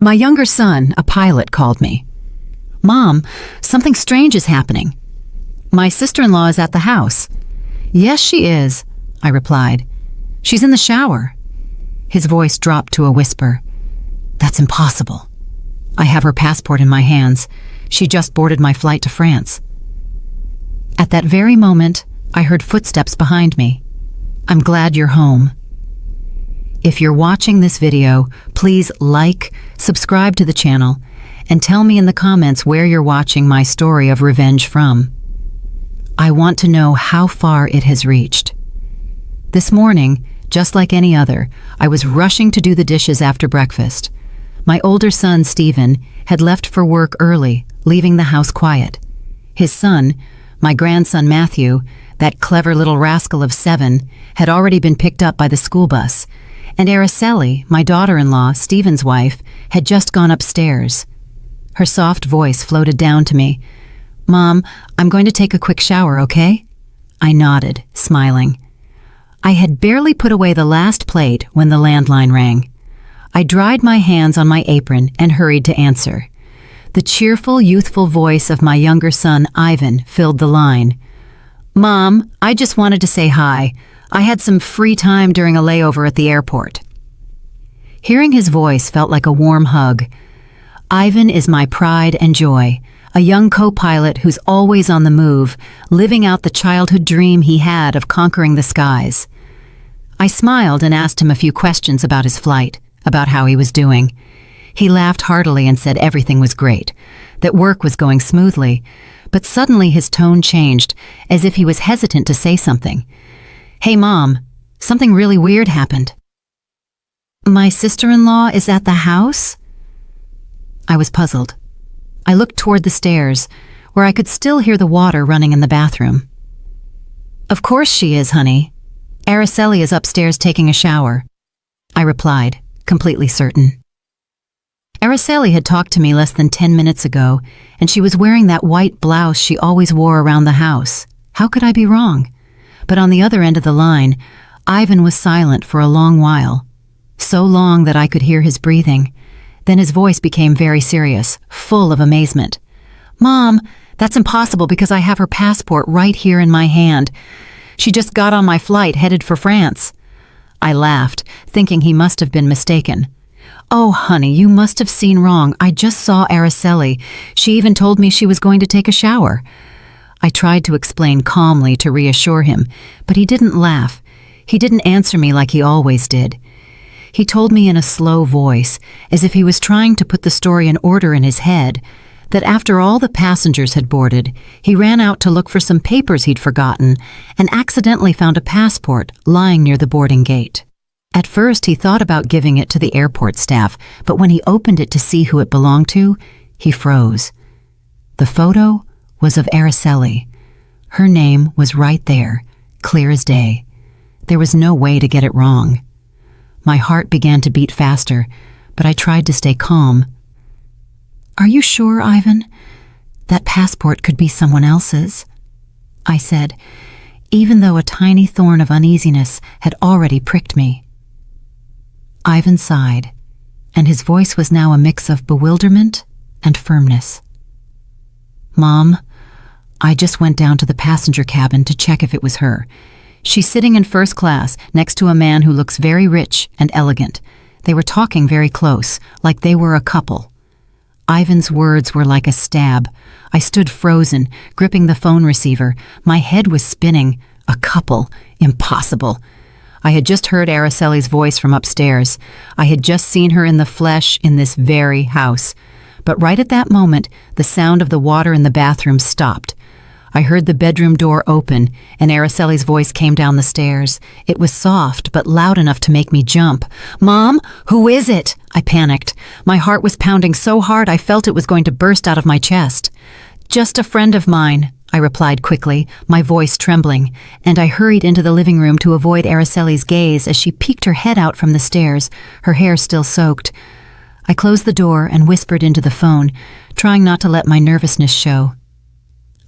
My younger son, a pilot, called me. "Mom, something strange is happening." "My sister-in-law is at the house." "Yes, she is," I replied. "She's in the shower." His voice dropped to a whisper. "That's impossible. I have her passport in my hands. She just boarded my flight to France." At that very moment, I heard footsteps behind me. "I'm glad you're home." If you're watching this video, please like, subscribe to the channel, and tell me in the comments where you're watching my story of revenge from. I want to know how far it has reached. This morning, just like any other, I was rushing to do the dishes after breakfast. My older son, Stephen, had left for work early, leaving the house quiet. His son, my grandson Matthew, that clever little rascal of 7, had already been picked up by the school bus, and Araceli, my daughter-in-law, Stephen's wife, had just gone upstairs. Her soft voice floated down to me. "Mom, I'm going to take a quick shower, okay?" I nodded, smiling. I had barely put away the last plate when the landline rang. I dried my hands on my apron and hurried to answer. The cheerful, youthful voice of my younger son, Ivan, filled the line. "Mom, I just wanted to say hi. I had some free time during a layover at the airport." Hearing his voice felt like a warm hug. Ivan is my pride and joy, a young co-pilot who's always on the move, living out the childhood dream he had of conquering the skies. I smiled and asked him a few questions about his flight, about how he was doing. He laughed heartily and said everything was great, that work was going smoothly, but suddenly his tone changed, as if he was hesitant to say something. "Hey, Mom, something really weird happened." "My sister-in-law is at the house?" I was puzzled. I looked toward the stairs, where I could still hear the water running in the bathroom. "Of course she is, honey. Araceli is upstairs taking a shower," I replied, completely certain. Araceli had talked to me less than 10 minutes ago, and she was wearing that white blouse she always wore around the house. How could I be wrong? But on the other end of the line, Ivan was silent for a long while, so long that I could hear his breathing. Then his voice became very serious, full of amazement. "Mom, that's impossible because I have her passport right here in my hand. She just got on my flight headed for France." I laughed, thinking he must have been mistaken. "Oh, honey, you must have seen wrong. I just saw Araceli. She even told me she was going to take a shower." I tried to explain calmly to reassure him, but he didn't laugh. He didn't answer me like he always did. He told me in a slow voice, as if he was trying to put the story in order in his head, that after all the passengers had boarded, he ran out to look for some papers he'd forgotten and accidentally found a passport lying near the boarding gate. At first, he thought about giving it to the airport staff, but when he opened it to see who it belonged to, he froze. The photo was of Araceli. Her name was right there, clear as day. There was no way to get it wrong. My heart began to beat faster, but I tried to stay calm. "Are you sure, Ivan? That passport could be someone else's," I said, even though a tiny thorn of uneasiness had already pricked me. Ivan sighed, and his voice was now a mix of bewilderment and firmness. "Mom, I just went down to the passenger cabin to check if it was her. She's sitting in first class next to a man who looks very rich and elegant. They were talking very close, like they were a couple." Ivan's words were like a stab. I stood frozen, gripping the phone receiver. My head was spinning. A couple? Impossible. I had just heard Araceli's voice from upstairs. I had just seen her in the flesh in this very house. But right at that moment, the sound of the water in the bathroom stopped. I heard the bedroom door open, and Araceli's voice came down the stairs. It was soft, but loud enough to make me jump. "Mom, who is it?" I panicked. My heart was pounding so hard I felt it was going to burst out of my chest. "Just a friend of mine," I replied quickly, my voice trembling, and I hurried into the living room to avoid Araceli's gaze as she peeked her head out from the stairs, her hair still soaked. I closed the door and whispered into the phone, trying not to let my nervousness show.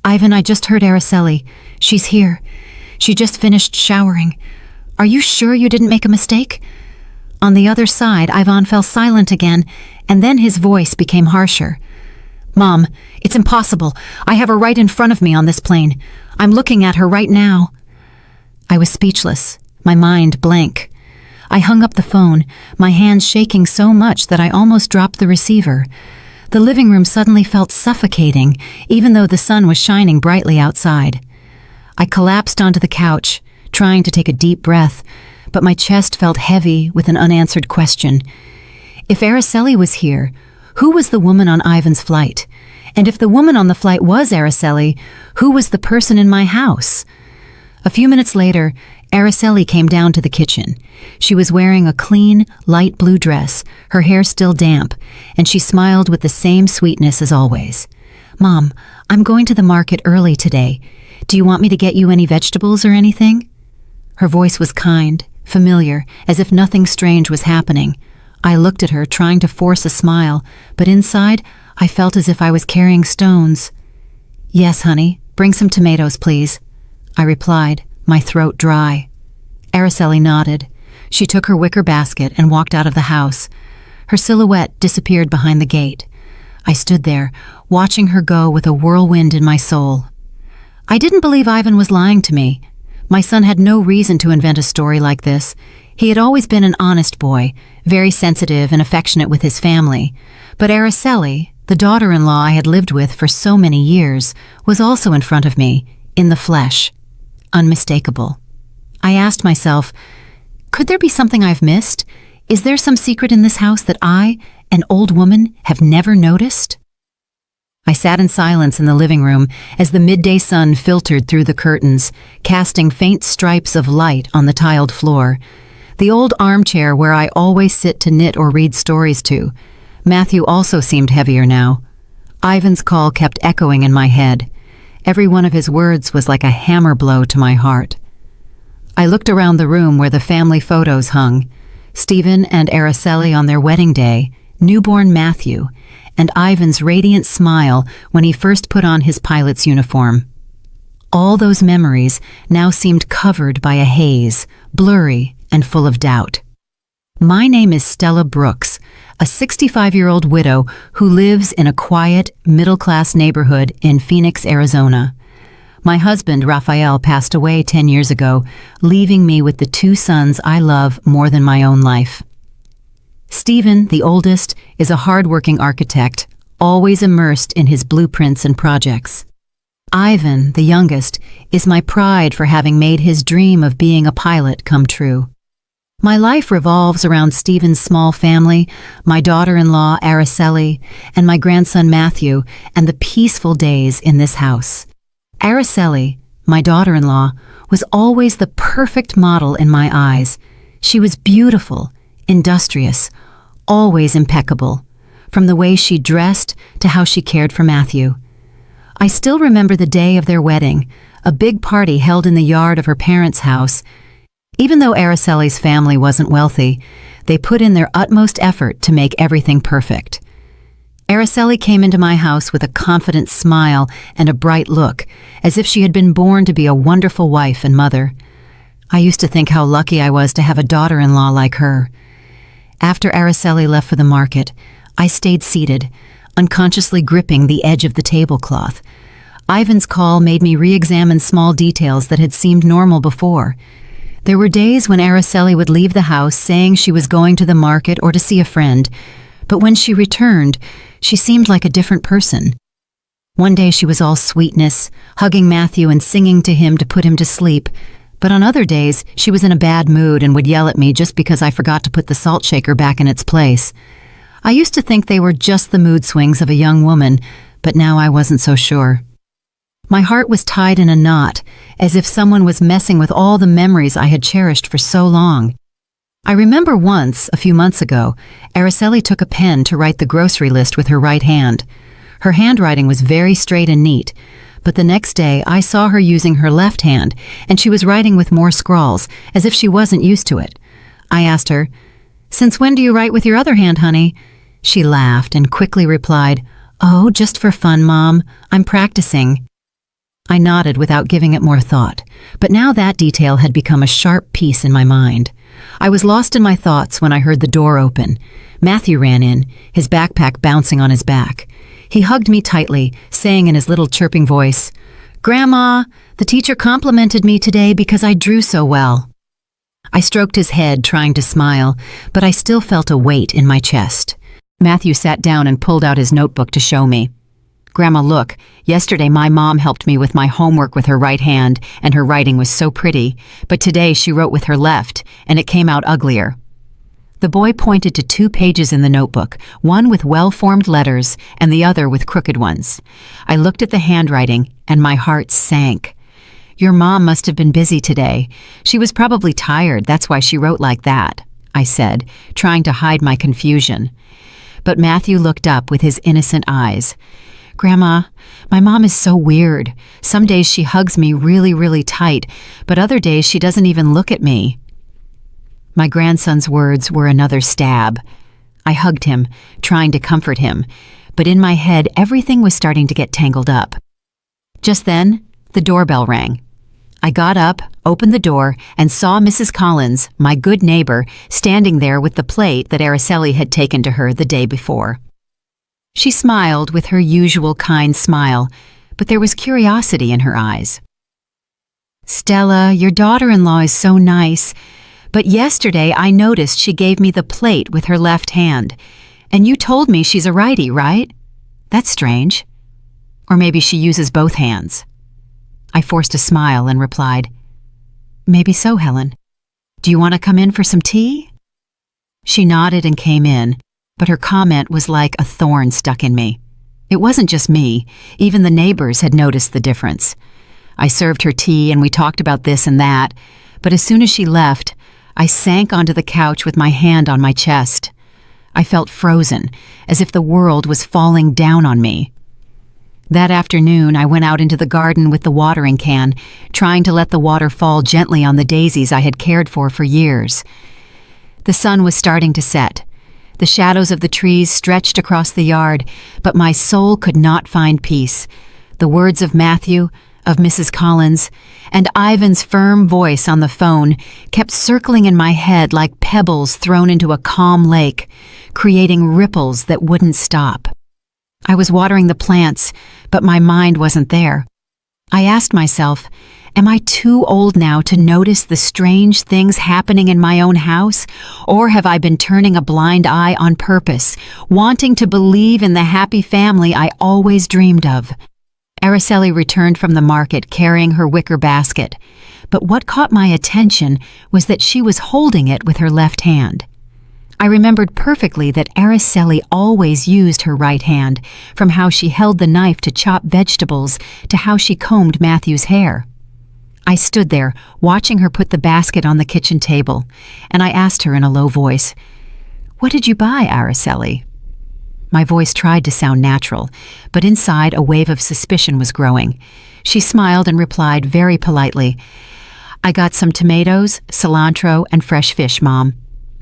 "Ivan, I just heard Araceli. She's here. She just finished showering. Are you sure you didn't make a mistake?" On the other side, Ivan fell silent again, And then his voice became harsher. "Mom, it's impossible. I have her right in front of me on this plane. I'm looking at her right now." I was speechless, my mind blank. I hung up the phone, my hands shaking so much that I almost dropped the receiver. The living room suddenly felt suffocating, even though the sun was shining brightly outside. I collapsed onto the couch, trying to take a deep breath, but my chest felt heavy with an unanswered question. If Araceli was here, who was the woman on Ivan's flight? And if the woman on the flight was Araceli, who was the person in my house? A few minutes later, Araceli came down to the kitchen. She was wearing a clean, light blue dress, her hair still damp, and she smiled with the same sweetness as always. "Mom, I'm going to the market early today. Do you want me to get you any vegetables or anything?" Her voice was kind, familiar, as if nothing strange was happening. I looked at her, trying to force a smile, but inside, I felt as if I was carrying stones. "Yes, honey, bring some tomatoes, please," I replied, my throat dry. Araceli nodded. She took her wicker basket and walked out of the house. Her silhouette disappeared behind the gate. I stood there, watching her go with a whirlwind in my soul. I didn't believe Ivan was lying to me. My son had no reason to invent a story like this. He had always been an honest boy, very sensitive and affectionate with his family. But Araceli, the daughter-in-law I had lived with for so many years, was also in front of me, in the flesh. Unmistakable. I asked myself, could there be something I've missed? Is there some secret in this house that I, an old woman, have never noticed? I sat in silence in the living room as the midday sun filtered through the curtains, casting faint stripes of light on the tiled floor. The old armchair where I always sit to knit or read stories to. Matthew also seemed heavier now. Ivan's call kept echoing in my head. Every one of his words was like a hammer blow to my heart. I looked around the room where the family photos hung. Stephen and Araceli on their wedding day, newborn Matthew, and Ivan's radiant smile when he first put on his pilot's uniform. All those memories now seemed covered by a haze, blurry and full of doubt. My name is Stella Brooks, a 65-year-old widow who lives in a quiet, middle-class neighborhood in Phoenix, Arizona. My husband, Raphael, passed away 10 years ago, leaving me with the two sons I love more than my own life. Stephen, the oldest, is a hard-working architect, always immersed in his blueprints and projects. Ivan, the youngest, is my pride for having made his dream of being a pilot come true. My life revolves around Stephen's small family, my daughter-in-law Araceli, and my grandson Matthew, and the peaceful days in this house. Araceli, my daughter-in-law, was always the perfect model in my eyes. She was beautiful, industrious, always impeccable, from the way she dressed to how she cared for Matthew. I still remember the day of their wedding, a big party held in the yard of her parents' house. Even though Araceli's family wasn't wealthy, they put in their utmost effort to make everything perfect. Araceli came into my house with a confident smile and a bright look, as if she had been born to be a wonderful wife and mother. I used to think how lucky I was to have a daughter-in-law like her. After Araceli left for the market, I stayed seated, unconsciously gripping the edge of the tablecloth. Ivan's call made me re-examine small details that had seemed normal before. There were days when Araceli would leave the house saying she was going to the market or to see a friend, but when she returned, she seemed like a different person. One day she was all sweetness, hugging Matthew and singing to him to put him to sleep, but on other days she was in a bad mood and would yell at me just because I forgot to put the salt shaker back in its place. I used to think they were just the mood swings of a young woman, but now I wasn't so sure. My heart was tied in a knot, as if someone was messing with all the memories I had cherished for so long. I remember once, a few months ago, Araceli took a pen to write the grocery list with her right hand. Her handwriting was very straight and neat, but the next day I saw her using her left hand, and she was writing with more scrawls, as if she wasn't used to it. I asked her, "Since when do you write with your other hand, honey?" She laughed and quickly replied, "Oh, just for fun, Mom. I'm practicing." I nodded without giving it more thought, but now that detail had become a sharp piece in my mind. I was lost in my thoughts when I heard the door open. Matthew ran in, his backpack bouncing on his back. He hugged me tightly, saying in his little chirping voice, "Grandma, the teacher complimented me today because I drew so well." I stroked his head, trying to smile, but I still felt a weight in my chest. Matthew sat down and pulled out his notebook to show me. "Grandma, look, yesterday my mom helped me with my homework with her right hand, and her writing was so pretty, but today she wrote with her left, and it came out uglier." The boy pointed to 2 pages in the notebook, one with well-formed letters and the other with crooked ones. I looked at the handwriting, and my heart sank. "Your mom must have been busy today. She was probably tired, that's why she wrote like that," I said, trying to hide my confusion. But Matthew looked up with his innocent eyes. "Grandma, my mom is so weird. Some days she hugs me really, really tight, but other days she doesn't even look at me." My grandson's words were another stab. I hugged him, trying to comfort him, but in my head everything was starting to get tangled up. Just then, the doorbell rang. I got up, opened the door, and saw Mrs. Collins, my good neighbor, standing there with the plate that Araceli had taken to her the day before. She smiled with her usual kind smile, but there was curiosity in her eyes. "Stella, your daughter-in-law is so nice, but yesterday I noticed she gave me the plate with her left hand, and you told me she's a righty, right? That's strange. Or maybe she uses both hands." I forced a smile and replied, "Maybe so, Helen. Do you want to come in for some tea?" She nodded and came in, but her comment was like a thorn stuck in me. It wasn't just me, even the neighbors had noticed the difference. I served her tea and we talked about this and that, but as soon as she left, I sank onto the couch with my hand on my chest. I felt frozen, as if the world was falling down on me. That afternoon, I went out into the garden with the watering can, trying to let the water fall gently on the daisies I had cared for years. The sun was starting to set. The shadows of the trees stretched across the yard, but my soul could not find peace. The words of Matthew, of Mrs. Collins, and Ivan's firm voice on the phone kept circling in my head like pebbles thrown into a calm lake, creating ripples that wouldn't stop. I was watering the plants, but my mind wasn't there. I asked myself, am I too old now to notice the strange things happening in my own house? Or have I been turning a blind eye on purpose, wanting to believe in the happy family I always dreamed of? Araceli returned from the market carrying her wicker basket, but what caught my attention was that she was holding it with her left hand. I remembered perfectly that Araceli always used her right hand, from how she held the knife to chop vegetables to how she combed Matthew's hair. I stood there, watching her put the basket on the kitchen table, and I asked her in a low voice, "What did you buy, Araceli?" My voice tried to sound natural, but inside a wave of suspicion was growing. She smiled and replied very politely, "I got some tomatoes, cilantro, and fresh fish, Mom.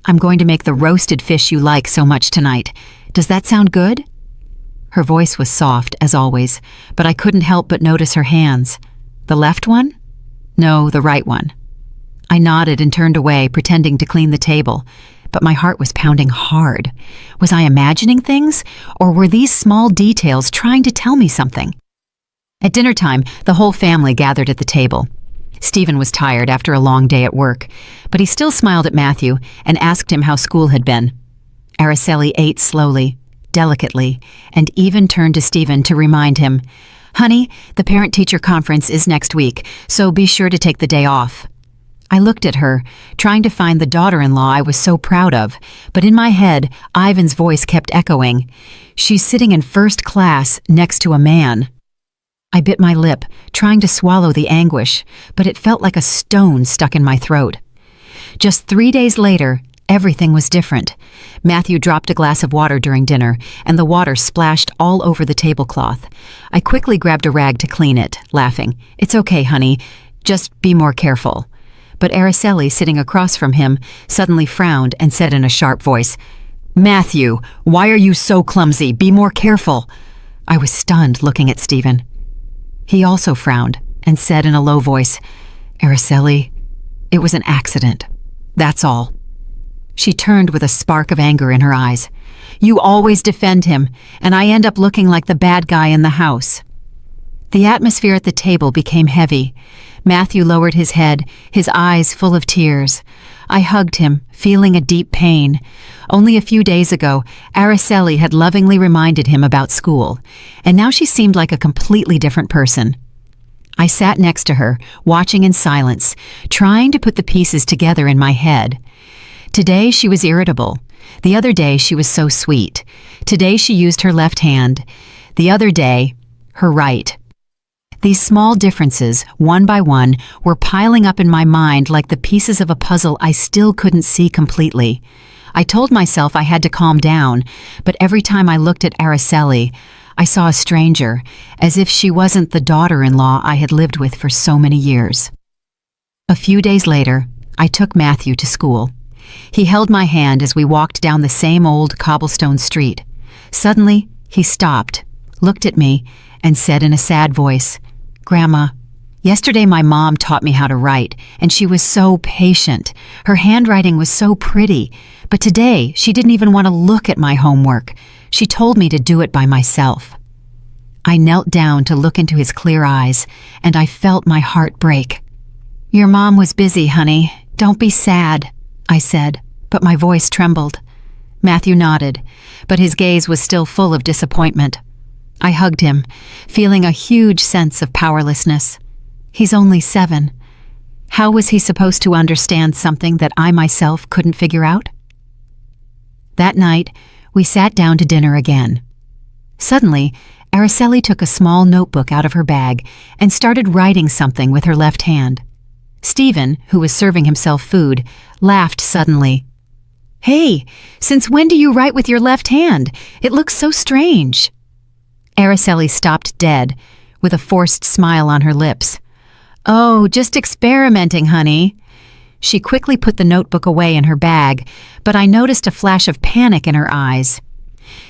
I'm going to make the roasted fish you like so much tonight. Does that sound good?" Her voice was soft, as always, but I couldn't help but notice her hands. The left one? No, the right one. I nodded and turned away, pretending to clean the table, but my heart was pounding hard. Was I imagining things, or were these small details trying to tell me something? At dinner time, the whole family gathered at the table. Stephen was tired after a long day at work, but he still smiled at Matthew and asked him how school had been. Araceli ate slowly, delicately, and even turned to Stephen to remind him, "Honey, the parent-teacher conference is next week, so be sure to take the day off." I looked at her, trying to find the daughter-in-law I was so proud of, but in my head, Ivan's voice kept echoing, "She's sitting in first class next to a man." I bit my lip, trying to swallow the anguish, but it felt like a stone stuck in my throat. Just 3 days later, everything was different. Matthew dropped a glass of water during dinner, and the water splashed all over the tablecloth. I quickly grabbed a rag to clean it, laughing, "It's okay, honey, just be more careful." But Araceli, sitting across from him, suddenly frowned and said in a sharp voice, "Matthew, why are you so clumsy? Be more careful." I was stunned, looking at Stephen. He also frowned and said in a low voice, "Araceli, it was an accident. That's all." She turned with a spark of anger in her eyes. "You always defend him, and I end up looking like the bad guy in the house." The atmosphere at the table became heavy. Matthew lowered his head, his eyes full of tears. I hugged him, feeling a deep pain. Only a few days ago, Araceli had lovingly reminded him about school, and now she seemed like a completely different person. I sat next to her, watching in silence, trying to put the pieces together in my head. Today she was irritable. The other day she was so sweet. Today she used her left hand. The other day, her right. These small differences, one by one, were piling up in my mind like the pieces of a puzzle I still couldn't see completely. I told myself I had to calm down, but every time I looked at Araceli, I saw a stranger, as if she wasn't the daughter-in-law I had lived with for so many years. A few days later, I took Matthew to school. He held my hand as we walked down the same old cobblestone street. Suddenly, he stopped, looked at me, and said in a sad voice, "Grandma, yesterday my mom taught me how to write, and she was so patient. Her handwriting was so pretty, but today she didn't even want to look at my homework. She told me to do it by myself." I knelt down to look into his clear eyes, and I felt my heart break. "Your mom was busy, honey. Don't be sad," I said, but my voice trembled. Matthew nodded, but his gaze was still full of disappointment. I hugged him, feeling a huge sense of powerlessness. He's only 7. How was he supposed to understand something that I myself couldn't figure out? That night, we sat down to dinner again. Suddenly, Araceli took a small notebook out of her bag and started writing something with her left hand. Stephen, who was serving himself food, laughed suddenly. "Hey, since when do you write with your left hand? It looks so strange." Araceli stopped dead, with a forced smile on her lips. "Oh, just experimenting, honey." She quickly put the notebook away in her bag, but I noticed a flash of panic in her eyes.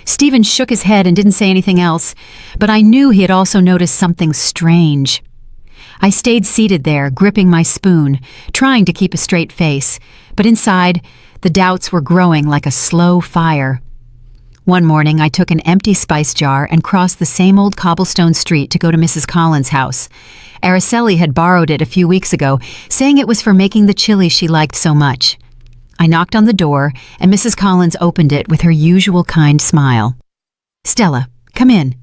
Stephen shook his head and didn't say anything else, but I knew he had also noticed something strange. I stayed seated there, gripping my spoon, trying to keep a straight face, but inside, the doubts were growing like a slow fire. One morning, I took an empty spice jar and crossed the same old cobblestone street to go to Mrs. Collins' house. Araceli had borrowed it a few weeks ago, saying it was for making the chili she liked so much. I knocked on the door, and Mrs. Collins opened it with her usual kind smile. "Stella, come in.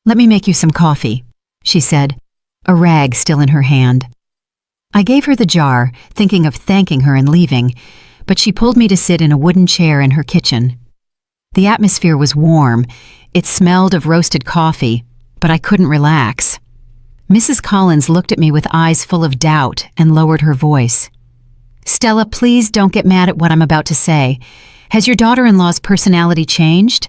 Let me make you some coffee," she said, a rag still in her hand. I gave her the jar, thinking of thanking her and leaving, but she pulled me to sit in a wooden chair in her kitchen. The atmosphere was warm. It smelled of roasted coffee, but I couldn't relax. Mrs. Collins looked at me with eyes full of doubt and lowered her voice. "Stella, please don't get mad at what I'm about to say. Has your daughter-in-law's personality changed?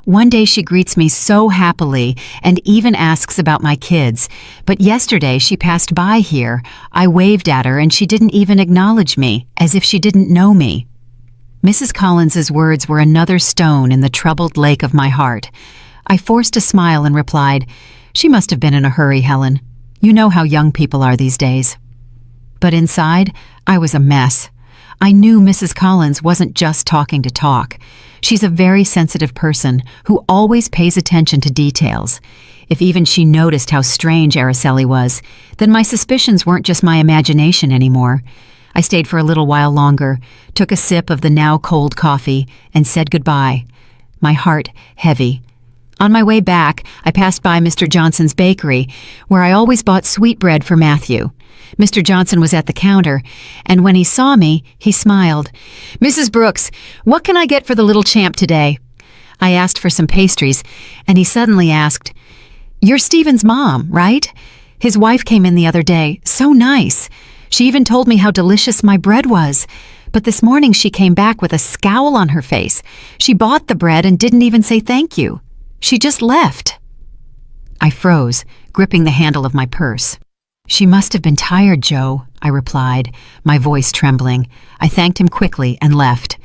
One day she greets me so happily and even asks about my kids, but yesterday she passed by here. I waved at her and she didn't even acknowledge me, as if she didn't know me." Mrs. Collins's words were another stone in the troubled lake of my heart. I forced a smile and replied, "She must have been in a hurry, Helen. You know how young people are these days." But inside, I was a mess. I knew Mrs. Collins wasn't just talking to talk. She's a very sensitive person who always pays attention to details. If even she noticed how strange Araceli was, then my suspicions weren't just my imagination anymore. I stayed for a little while longer, took a sip of the now cold coffee, and said goodbye, my heart heavy. On my way back, I passed by Mr. Johnson's bakery, where I always bought sweetbread for Matthew. Mr. Johnson was at the counter, and when he saw me, he smiled. "Mrs. Brooks, what can I get for the little champ today?" I asked for some pastries, and he suddenly asked, "You're Stephen's mom, right? His wife came in the other day. So nice. She even told me how delicious my bread was. But this morning she came back with a scowl on her face. She bought the bread and didn't even say thank you. She just left." I froze, gripping the handle of my purse. "She must have been tired, Joe," I replied, my voice trembling. I thanked him quickly and left.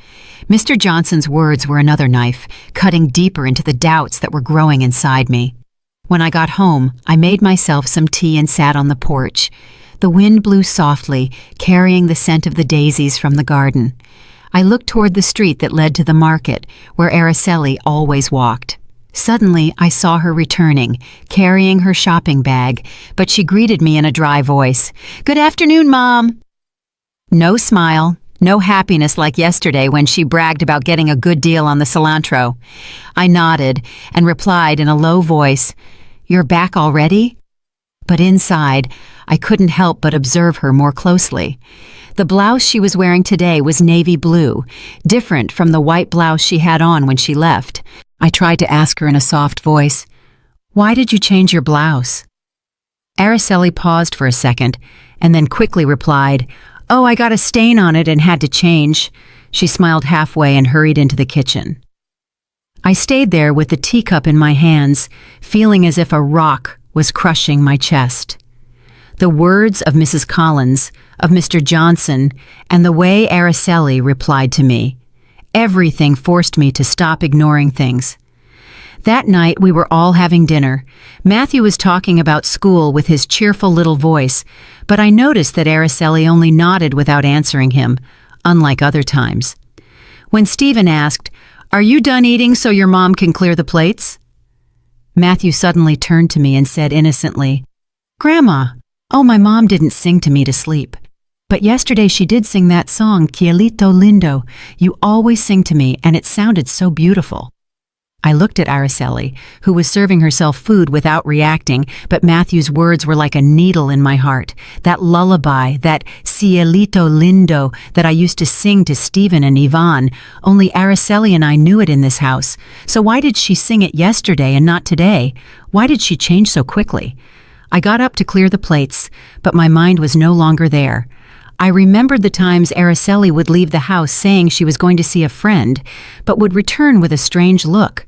Mr. Johnson's words were another knife, cutting deeper into the doubts that were growing inside me. When I got home, I made myself some tea and sat on the porch. The wind blew softly, carrying the scent of the daisies from the garden. I looked toward the street that led to the market, where Araceli always walked. Suddenly, I saw her returning, carrying her shopping bag, but she greeted me in a dry voice. "Good afternoon, Mom." No smile, no happiness like yesterday when she bragged about getting a good deal on the cilantro. I nodded and replied in a low voice, "You're back already?" But inside, I couldn't help but observe her more closely. The blouse she was wearing today was navy blue, different from the white blouse she had on when she left. I tried to ask her in a soft voice, "Why did you change your blouse?" Araceli paused for a second and then quickly replied, "Oh, I got a stain on it and had to change." She smiled halfway and hurried into the kitchen. I stayed there with the teacup in my hands, feeling as if a rock was crushing my chest. The words of Mrs. Collins, of Mr. Johnson, and the way Araceli replied to me, everything forced me to stop ignoring things. That night we were all having dinner. Matthew was talking about school with his cheerful little voice, but I noticed that Araceli only nodded without answering him, unlike other times. When Stephen asked, "Are you done eating so your mom can clear the plates?" Matthew suddenly turned to me and said innocently, "Grandma, oh, my mom didn't sing to me to sleep. But yesterday she did sing that song, Cielito Lindo. You always sing to me, and it sounded so beautiful." I looked at Araceli, who was serving herself food without reacting, but Matthew's words were like a needle in my heart. That lullaby, that Cielito Lindo that I used to sing to Stephen and Yvonne, only Araceli and I knew it in this house. So why did she sing it yesterday and not today? Why did she change so quickly? I got up to clear the plates, but my mind was no longer there. I remembered the times Araceli would leave the house saying she was going to see a friend, but would return with a strange look.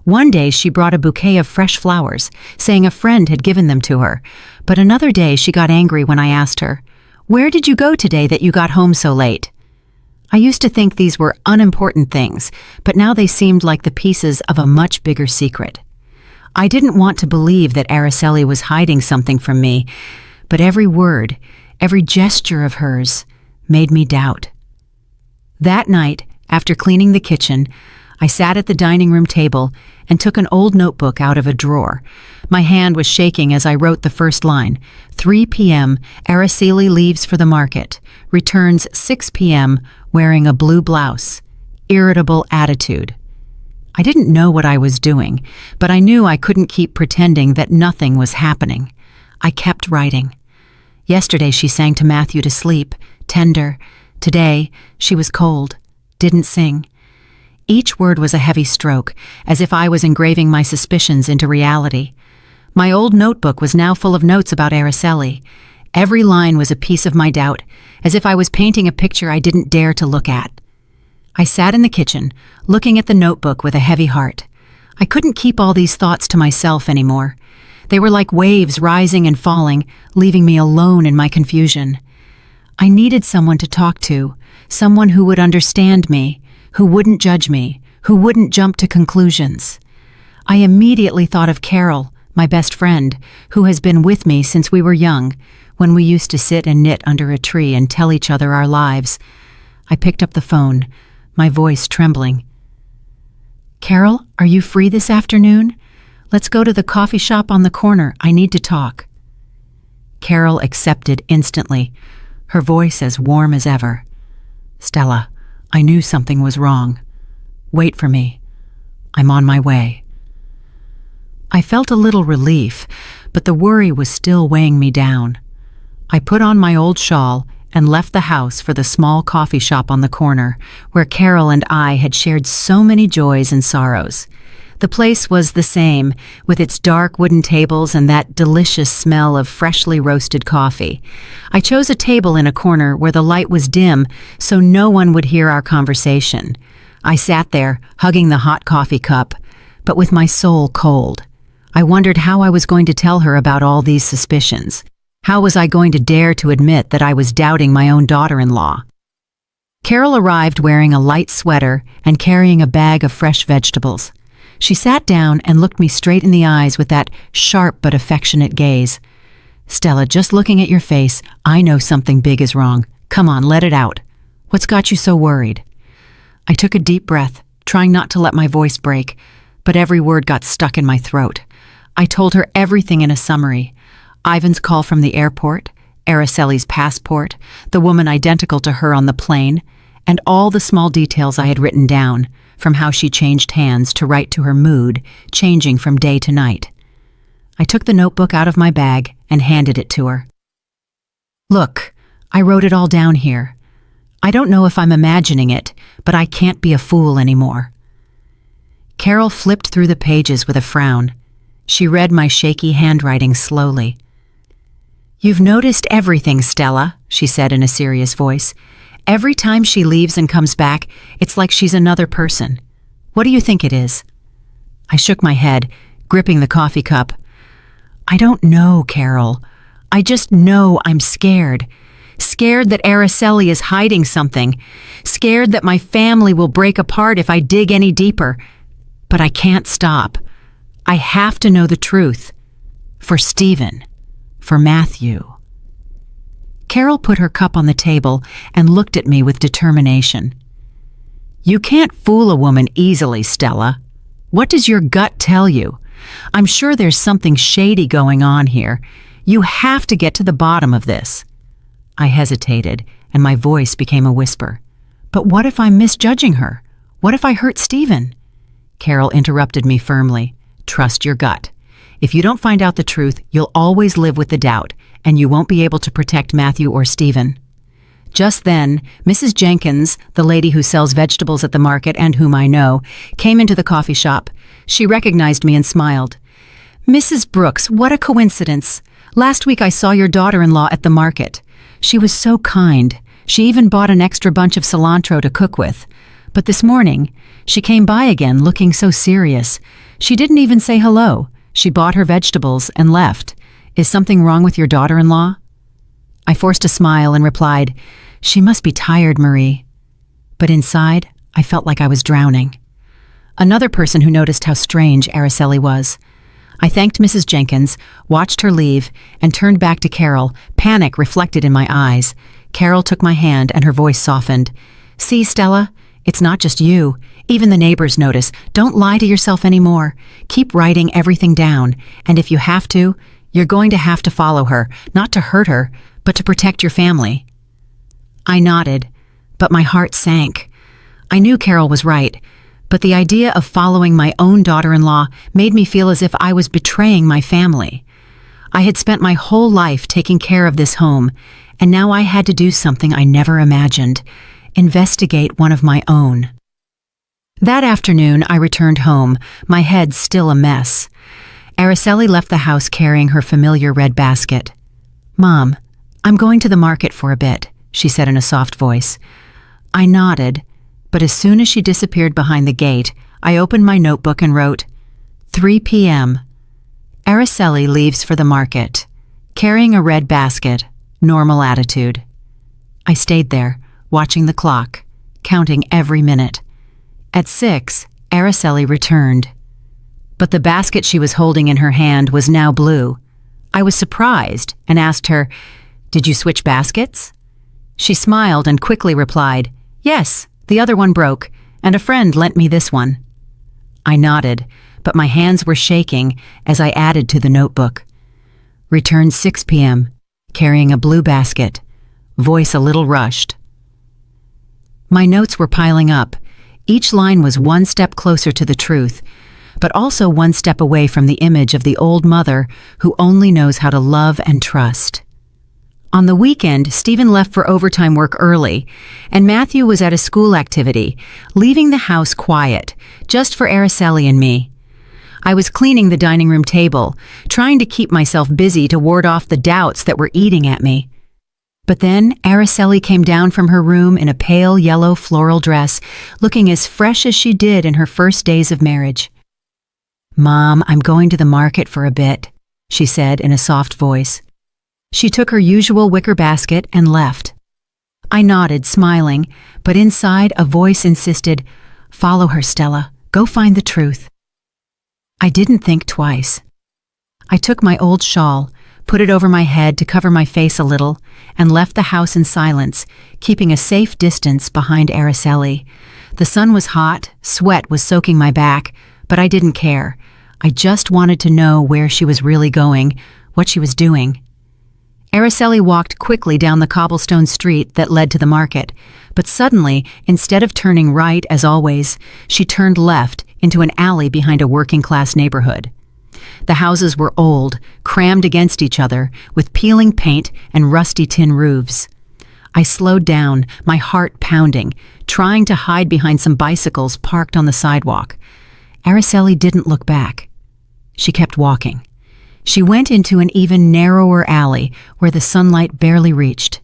One day she brought a bouquet of fresh flowers, saying a friend had given them to her, but another day she got angry when I asked her, "Where did you go today that you got home so late?" I used to think these were unimportant things, but now they seemed like the pieces of a much bigger secret. I didn't want to believe that Araceli was hiding something from me, but every word, every gesture of hers made me doubt. That night, after cleaning the kitchen, I sat at the dining room table and took an old notebook out of a drawer. My hand was shaking as I wrote the first line. 3 p.m., Araceli leaves for the market, returns 6 p.m. wearing a blue blouse. Irritable attitude. I didn't know what I was doing, but I knew I couldn't keep pretending that nothing was happening. I kept writing. Yesterday she sang to Matthew to sleep, tender. Today she was cold, didn't sing. Each word was a heavy stroke, as if I was engraving my suspicions into reality. My old notebook was now full of notes about Araceli. Every line was a piece of my doubt, as if I was painting a picture I didn't dare to look at. I sat in the kitchen, looking at the notebook with a heavy heart. I couldn't keep all these thoughts to myself anymore. They were like waves rising and falling, leaving me alone in my confusion. I needed someone to talk to, someone who would understand me, who wouldn't judge me, who wouldn't jump to conclusions. I immediately thought of Carol, my best friend, who has been with me since we were young, when we used to sit and knit under a tree and tell each other our lives. I picked up the phone, my voice trembling. "Carol, are you free this afternoon? Let's go to the coffee shop on the corner. I need to talk." Carol accepted instantly, her voice as warm as ever. "Stella, I knew something was wrong. Wait for me. I'm on my way." I felt a little relief, but the worry was still weighing me down. I put on my old shawl and left the house for the small coffee shop on the corner, where Carol and I had shared so many joys and sorrows. The place was the same, with its dark wooden tables and that delicious smell of freshly roasted coffee. I chose a table in a corner where the light was dim so no one would hear our conversation. I sat there, hugging the hot coffee cup, but with my soul cold. I wondered how I was going to tell her about all these suspicions. How was I going to dare to admit that I was doubting my own daughter-in-law? Carol arrived wearing a light sweater and carrying a bag of fresh vegetables. She sat down and looked me straight in the eyes with that sharp but affectionate gaze. Stella, just looking at your face, I know something big is wrong. Come on, let it out. What's got you so worried? I took a deep breath, trying not to let my voice break, but every word got stuck in my throat. I told her everything in a summary. Ivan's call from the airport, Araceli's passport, the woman identical to her on the plane, and all the small details I had written down, from how she changed hands to right to her mood, changing from day to night. I took the notebook out of my bag and handed it to her. Look, I wrote it all down here. I don't know if I'm imagining it, but I can't be a fool anymore. Carol flipped through the pages with a frown. She read my shaky handwriting slowly. You've noticed everything, Stella, she said in a serious voice. Every time she leaves and comes back, it's like she's another person. What do you think it is? I shook my head, gripping the coffee cup. I don't know, Carol. I just know I'm scared. Scared that Araceli is hiding something. Scared that my family will break apart if I dig any deeper. But I can't stop. I have to know the truth. For Stephen. For Matthew. Carol put her cup on the table and looked at me with determination. You can't fool a woman easily, Stella. What does your gut tell you? I'm sure there's something shady going on here. You have to get to the bottom of this. I hesitated, and my voice became a whisper. But what if I'm misjudging her? What if I hurt Stephen? Carol interrupted me firmly. Trust your gut. If you don't find out the truth, you'll always live with the doubt, and you won't be able to protect Matthew or Stephen. Just then, Mrs. Jenkins, the lady who sells vegetables at the market and whom I know, came into the coffee shop. She recognized me and smiled. Mrs. Brooks, what a coincidence. Last week I saw your daughter-in-law at the market. She was so kind. She even bought an extra bunch of cilantro to cook with. But this morning, she came by again looking so serious. She didn't even say hello. She bought her vegetables and left. Is something wrong with your daughter-in-law? I forced a smile and replied, She must be tired, Marie. But inside, I felt like I was drowning. Another person who noticed how strange Araceli was. I thanked Mrs. Jenkins, watched her leave, and turned back to Carol, panic reflected in my eyes. Carol took my hand and her voice softened. See, Stella, it's not just you. Even the neighbors notice. Don't lie to yourself anymore. Keep writing everything down, and if you have to, you're going to have to follow her, not to hurt her, but to protect your family. I nodded, but my heart sank. I knew Carol was right, but the idea of following my own daughter-in-law made me feel as if I was betraying my family. I had spent my whole life taking care of this home, and now I had to do something I never imagined, investigate one of my own. That afternoon, I returned home, my head still a mess. Araceli left the house carrying her familiar red basket. Mom, I'm going to the market for a bit, she said in a soft voice. I nodded, but as soon as she disappeared behind the gate, I opened my notebook and wrote, 3 p.m. Araceli leaves for the market, carrying a red basket, normal attitude. I stayed there, watching the clock, counting every minute. At 6, Araceli returned. But the basket she was holding in her hand was now blue. I was surprised and asked her, Did you switch baskets? She smiled and quickly replied, Yes, the other one broke, and a friend lent me this one. I nodded, but my hands were shaking as I added to the notebook. Returned 6 p.m., carrying a blue basket, voice a little rushed. My notes were piling up. Each line was one step closer to the truth, but also one step away from the image of the old mother who only knows how to love and trust. On the weekend, Stephen left for overtime work early, and Matthew was at a school activity, leaving the house quiet, just for Araceli and me. I was cleaning the dining room table, trying to keep myself busy to ward off the doubts that were eating at me. But then Araceli came down from her room in a pale yellow floral dress, looking as fresh as she did in her first days of marriage. Mom, I'm going to the market for a bit, she said in a soft voice. She took her usual wicker basket and left. I nodded, smiling, but inside a voice insisted, Follow her, Stella. Go find the truth. I didn't think twice. I took my old shawl, put it over my head to cover my face a little, and left the house in silence, keeping a safe distance behind Araceli. The sun was hot, sweat was soaking my back, but I didn't care. I just wanted to know where she was really going, what she was doing. Araceli walked quickly down the cobblestone street that led to the market, but suddenly, instead of turning right as always, she turned left into an alley behind a working-class neighborhood. The houses were old, crammed against each other, with peeling paint and rusty tin roofs. I slowed down, my heart pounding, trying to hide behind some bicycles parked on the sidewalk. Araceli didn't look back. She kept walking. She went into an even narrower alley where the sunlight barely reached.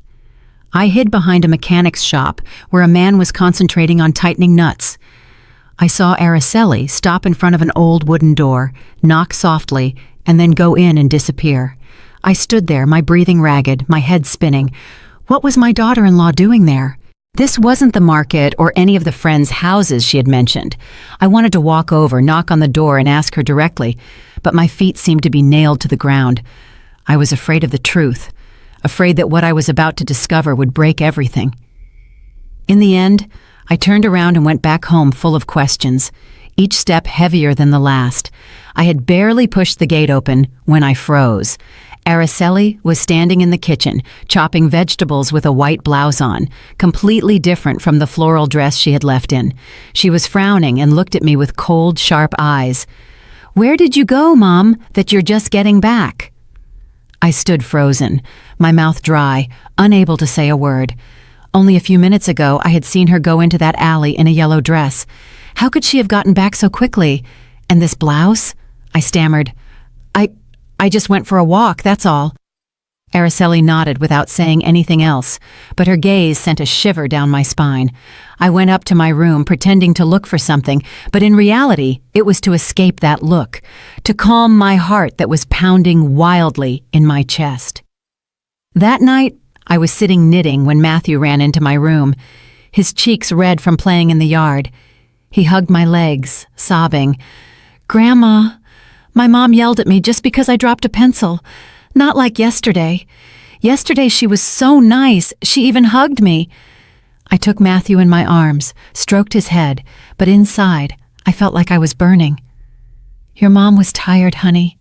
I hid behind a mechanic's shop where a man was concentrating on tightening nuts. I saw Araceli stop in front of an old wooden door, knock softly, and then go in and disappear. I stood there, my breathing ragged, my head spinning. What was my daughter-in-law doing there? This wasn't the market or any of the friends' houses she had mentioned. I wanted to walk over, knock on the door, and ask her directly, but my feet seemed to be nailed to the ground. I was afraid of the truth, afraid that what I was about to discover would break everything. In the end, I turned around and went back home full of questions, each step heavier than the last. I had barely pushed the gate open when I froze. Araceli was standing in the kitchen, chopping vegetables with a white blouse on, completely different from the floral dress she had left in. She was frowning and looked at me with cold, sharp eyes. "Where did you go, Mom, that you're just getting back?" I stood frozen, my mouth dry, unable to say a word. Only a few minutes ago, I had seen her go into that alley in a yellow dress. How could she have gotten back so quickly? And this blouse? I stammered. I just went for a walk, that's all. Araceli nodded without saying anything else, but her gaze sent a shiver down my spine. I went up to my room, pretending to look for something, but in reality, it was to escape that look, to calm my heart that was pounding wildly in my chest. That night, I was sitting knitting when Matthew ran into my room, his cheeks red from playing in the yard. He hugged my legs, sobbing. "Grandma, my mom yelled at me just because I dropped a pencil. Not like yesterday. Yesterday she was so nice, she even hugged me." I took Matthew in my arms, stroked his head, but inside, I felt like I was burning. "Your mom was tired, honey."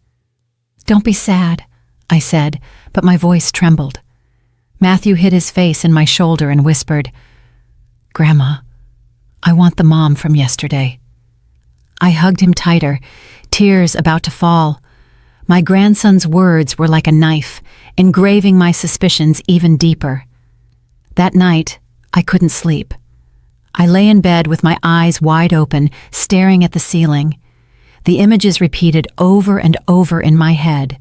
"Don't be sad," I said, but my voice trembled. Matthew hid his face in my shoulder and whispered, "Grandma, I want the mom from yesterday." I hugged him tighter, tears about to fall. My grandson's words were like a knife, engraving my suspicions even deeper. That night, I couldn't sleep. I lay in bed with my eyes wide open, staring at the ceiling. The images repeated over and over in my head.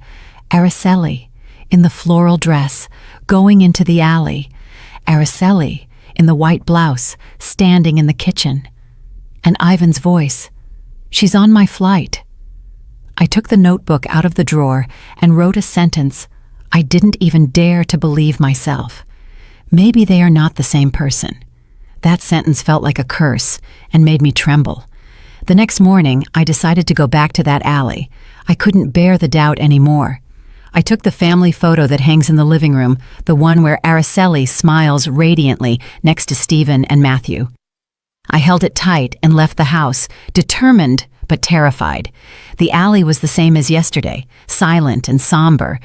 Araceli, in the floral dress, going into the alley. Araceli, in the white blouse, standing in the kitchen. And Ivan's voice, "She's on my flight." I took the notebook out of the drawer and wrote a sentence. I didn't even dare to believe myself. Maybe they are not the same person. That sentence felt like a curse and made me tremble. The next morning, I decided to go back to that alley. I couldn't bear the doubt anymore. I took the family photo that hangs in the living room, the one where Araceli smiles radiantly next to Stephen and Matthew. I held it tight and left the house, determined but terrified. The alley was the same as yesterday, silent and somber.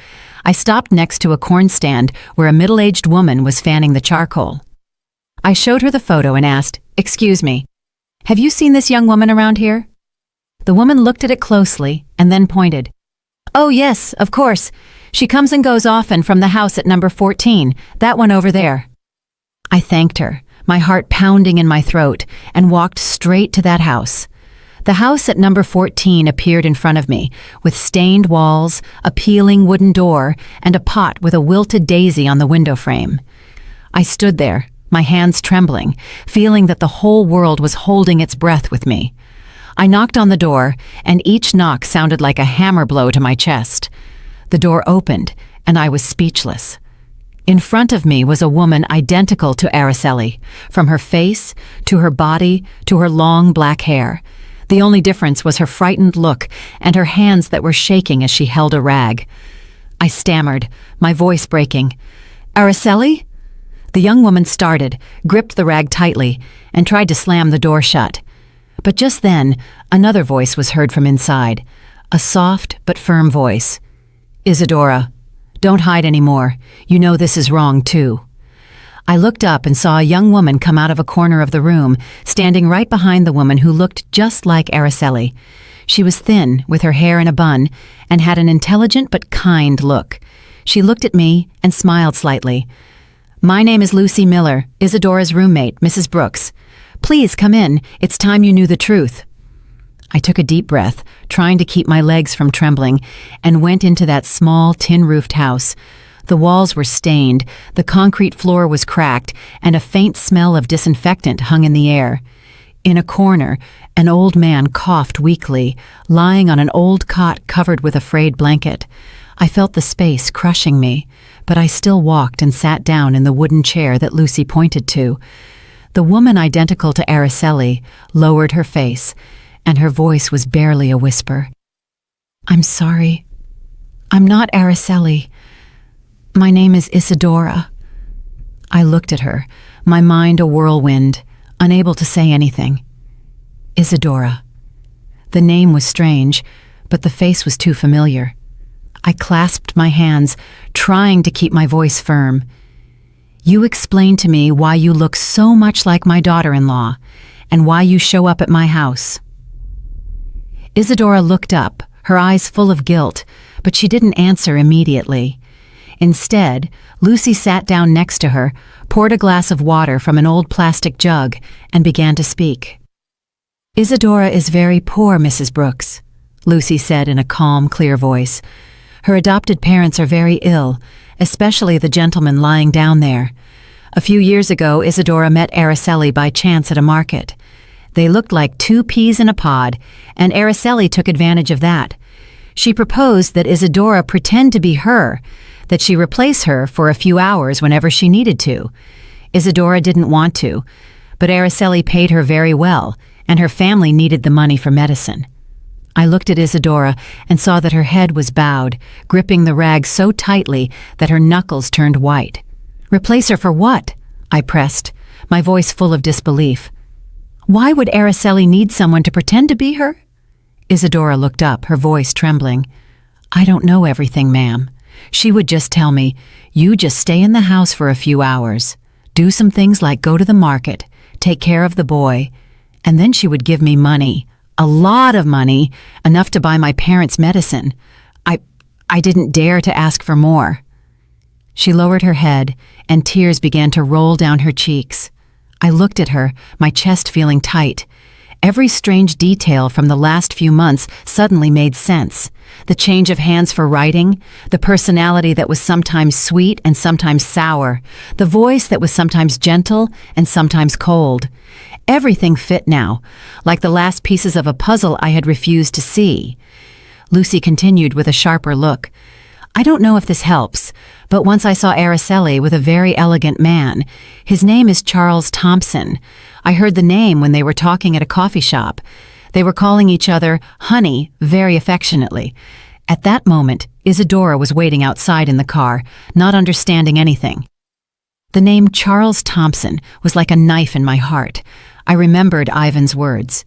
I stopped next to a corn stand where a middle-aged woman was fanning the charcoal. I showed her the photo and asked, "Excuse me, have you seen this young woman around here?" The woman looked at it closely and then pointed. "Oh yes, of course. She comes and goes often from the house at number 14, that one over there." I thanked her, my heart pounding in my throat, and walked straight to that house. The house at number 14 appeared in front of me, with stained walls, a peeling wooden door, and a pot with a wilted daisy on the window frame. I stood there, my hands trembling, feeling that the whole world was holding its breath with me. I knocked on the door, and each knock sounded like a hammer blow to my chest. The door opened, and I was speechless. In front of me was a woman identical to Araceli, from her face, to her body, to her long black hair. The only difference was her frightened look and her hands that were shaking as she held a rag. I stammered, my voice breaking. "Araceli?" The young woman started, gripped the rag tightly, and tried to slam the door shut. But just then, another voice was heard from inside, a soft but firm voice. "Isadora, don't hide anymore. You know this is wrong, too." I looked up and saw a young woman come out of a corner of the room, standing right behind the woman who looked just like Araceli. She was thin, with her hair in a bun, and had an intelligent but kind look. She looked at me and smiled slightly. "My name is Lucy Miller, Isadora's roommate, Mrs. Brooks. Please come in. It's time you knew the truth." I took a deep breath, trying to keep my legs from trembling, and went into that small, tin-roofed house. The walls were stained, the concrete floor was cracked, and a faint smell of disinfectant hung in the air. In a corner, an old man coughed weakly, lying on an old cot covered with a frayed blanket. I felt the space crushing me, but I still walked and sat down in the wooden chair that Lucy pointed to. The woman identical to Araceli lowered her face, and her voice was barely a whisper. "I'm sorry. I'm not Araceli. My name is Isadora." I looked at her, my mind a whirlwind, unable to say anything. Isadora. The name was strange, but the face was too familiar. I clasped my hands, trying to keep my voice firm. "You explain to me why you look so much like my daughter-in-law, and why you show up at my house." Isadora looked up, her eyes full of guilt, but she didn't answer immediately. Instead, Lucy sat down next to her, poured a glass of water from an old plastic jug, and began to speak. "Isadora is very poor, Mrs. Brooks," Lucy said in a calm, clear voice. "Her adopted parents are very ill, especially the gentleman lying down there. A few years ago, Isadora met Araceli by chance at a market. They looked like two peas in a pod, and Araceli took advantage of that. She proposed that Isadora pretend to be her, that she replace her for a few hours whenever she needed to. Isadora didn't want to, but Araceli paid her very well, and her family needed the money for medicine." I looked at Isadora and saw that her head was bowed, gripping the rag so tightly that her knuckles turned white. "Replace her for what?" I pressed, my voice full of disbelief. "Why would Araceli need someone to pretend to be her?" Isadora looked up, her voice trembling. "I don't know everything, ma'am. She would just tell me, you just stay in the house for a few hours, do some things like go to the market, take care of the boy, and then she would give me money, a lot of money, enough to buy my parents' medicine. I didn't dare to ask for more." She lowered her head, and tears began to roll down her cheeks. I looked at her, my chest feeling tight. Every strange detail from the last few months suddenly made sense. The change of hands for writing, the personality that was sometimes sweet and sometimes sour, the voice that was sometimes gentle and sometimes cold. Everything fit now, like the last pieces of a puzzle I had refused to see. Lucy continued with a sharper look. "I don't know if this helps, but once I saw Araceli with a very elegant man. His name is Charles Thompson. I heard the name when they were talking at a coffee shop. They were calling each other honey very affectionately. At that moment, Isadora was waiting outside in the car, not understanding anything. The name Charles Thompson was like a knife in my heart. I remembered Ivan's words.